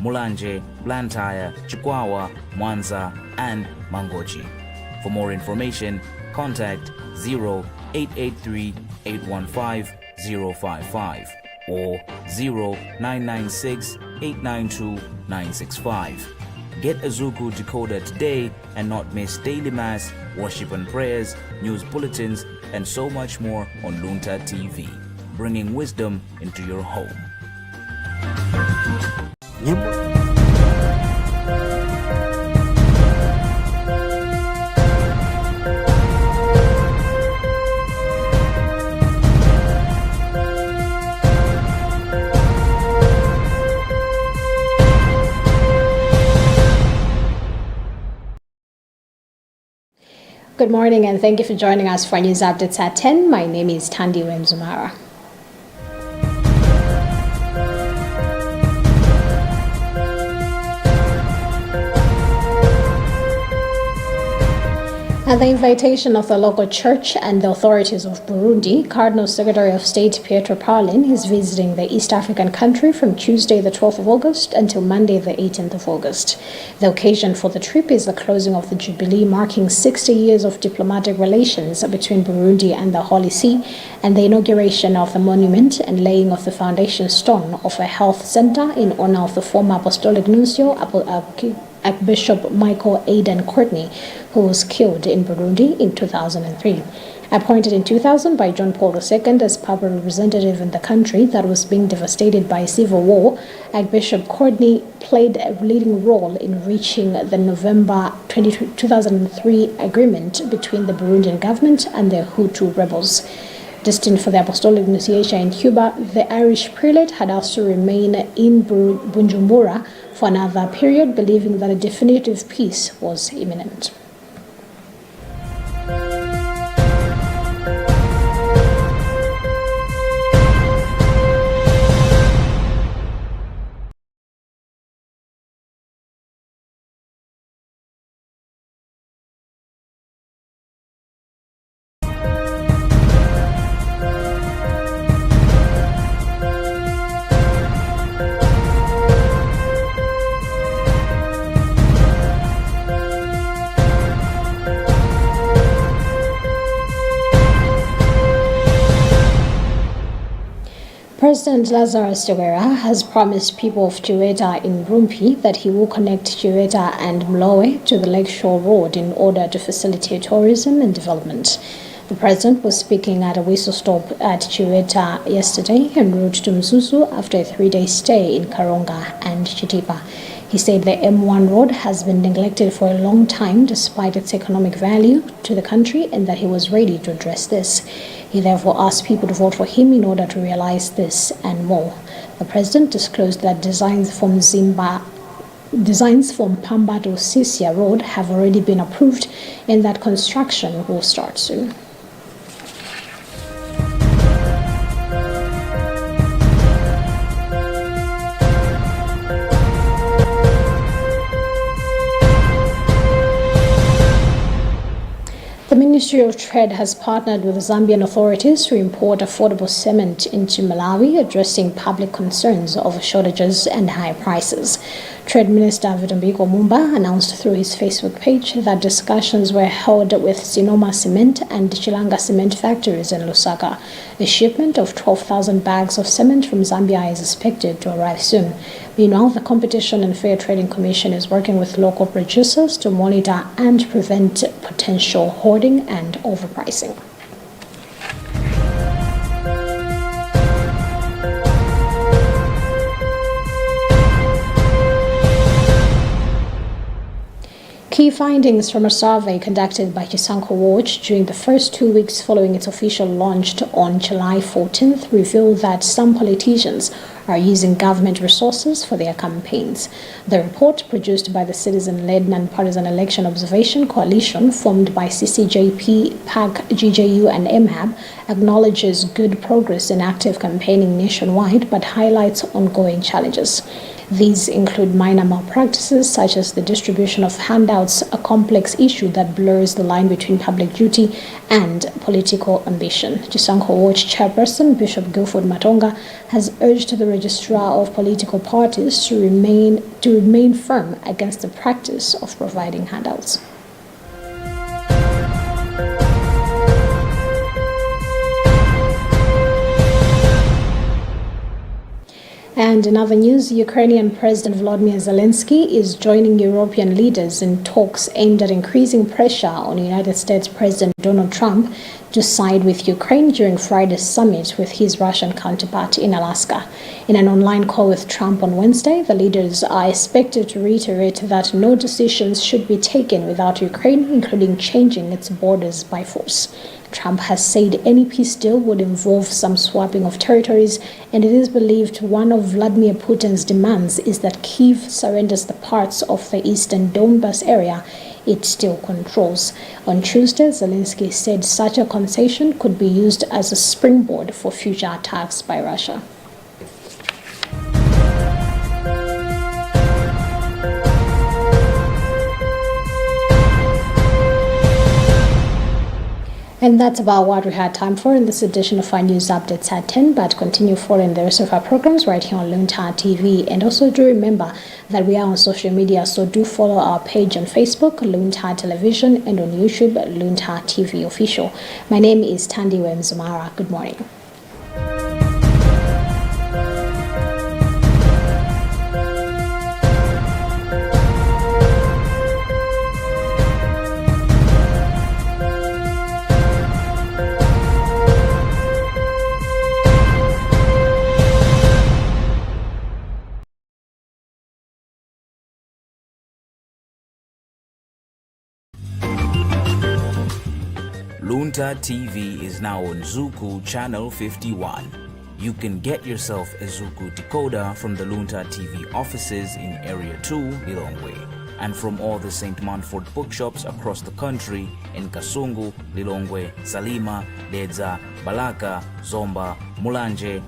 Mulanje, Blantyre, Chikwawa, Mwanza, and Mangochi. For more information, contact 0883 815 055 or 0996 892 965. Get a Zuku decoder today and not miss daily mass, worship and prayers, news bulletins, and so much more on Luntha TV, bringing wisdom into your home. Good morning and thank you for joining us for News Updates at 10. My name is Tandi Wemzumara. At the invitation of the local church and the authorities of Burundi, Cardinal Secretary of State Pietro Parolin is visiting the East African country from Tuesday the 12th of August until Monday the 18th of August. The occasion for the trip is the closing of the Jubilee marking 60 years of diplomatic relations between Burundi and the Holy See, and the inauguration of the monument and laying of the foundation stone of a health center in honor of the former Apostolic Nuncio Archbishop Michael Aidan Courtney, who was killed in Burundi in 2003. Appointed in 2000 by John Paul II as papal representative in the country that was being devastated by civil war, Archbishop Courtney played a leading role in reaching the November 2003 agreement between the Burundian government and the Hutu rebels. Destined for the apostolic nunciation in Cuba, the Irish prelate had asked to remain in Bujumbura for another period, believing that a definitive peace was imminent. President Lazarus Chakwera has promised people of Chiweta in Rumpi that he will connect Chiweta and Mlowe to the Lakeshore Road in order to facilitate tourism and development. The president was speaking at a whistle stop at Chiweta yesterday en route to Mzuzu after a 3-day stay in Karonga and Chitipa. He said the M1 road has been neglected for a long time despite its economic value to the country and that he was ready to address this. He therefore asked people to vote for him in order to realize this and more. The president disclosed that designs from Pamba to Sisia Road have already been approved and that construction will start soon. The Ministry of Trade has partnered with the Zambian authorities to import affordable cement into Malawi, addressing public concerns over shortages and high prices. Trade Minister Vitumbiko Mumba announced through his Facebook page that discussions were held with Sinoma Cement and Chilanga Cement factories in Lusaka. A shipment of 12,000 bags of cement from Zambia is expected to arrive soon. Meanwhile, the Competition and Fair Trading Commission is working with local producers to monitor and prevent potential hoarding and overpricing. Key findings from a survey conducted by Chisanko Watch during the first 2 weeks following its official launch on July 14th reveal that some politicians are using government resources for their campaigns. The report, produced by the citizen-led non-partisan election observation coalition formed by CCJP, PAC, GJU and MHAB, acknowledges good progress in active campaigning nationwide but highlights ongoing challenges. These include minor malpractices such as the distribution of handouts, a complex issue that blurs the line between public duty and political ambition. Chisanko Watch chairperson Bishop Guilford Matonga has urged the registrar of political parties to remain firm against the practice of providing handouts. And in other news, Ukrainian President Volodymyr Zelensky is joining European leaders in talks aimed at increasing pressure on United States President Donald Trump to side with Ukraine during Friday's summit with his Russian counterpart in Alaska. In an online call with Trump on Wednesday, the leaders are expected to reiterate that no decisions should be taken without Ukraine, including changing its borders by force. Trump has said any peace deal would involve some swapping of territories, and it is believed one of Vladimir Putin's demands is that Kyiv surrenders the parts of the eastern Donbas area it still controls. On Tuesday, Zelensky said such a concession could be used as a springboard for future attacks by Russia. And that's about what we had time for in this edition of our news updates at 10, but continue following the rest of our programs right here on Luntha TV. And also do remember that we are on social media, so do follow our page on Facebook, Luntha Television, and on YouTube, Luntha TV Official. My name is Tandy Wemzumara. Good morning. Luntha TV is now on Zuku Channel 51. You can get yourself a Zuku decoder from the Luntha TV offices in Area 2, Lilongwe, and from all the St. Manford bookshops across the country in Kasungu, Lilongwe, Salima, Dedza, Balaka, Zomba, Mulanje,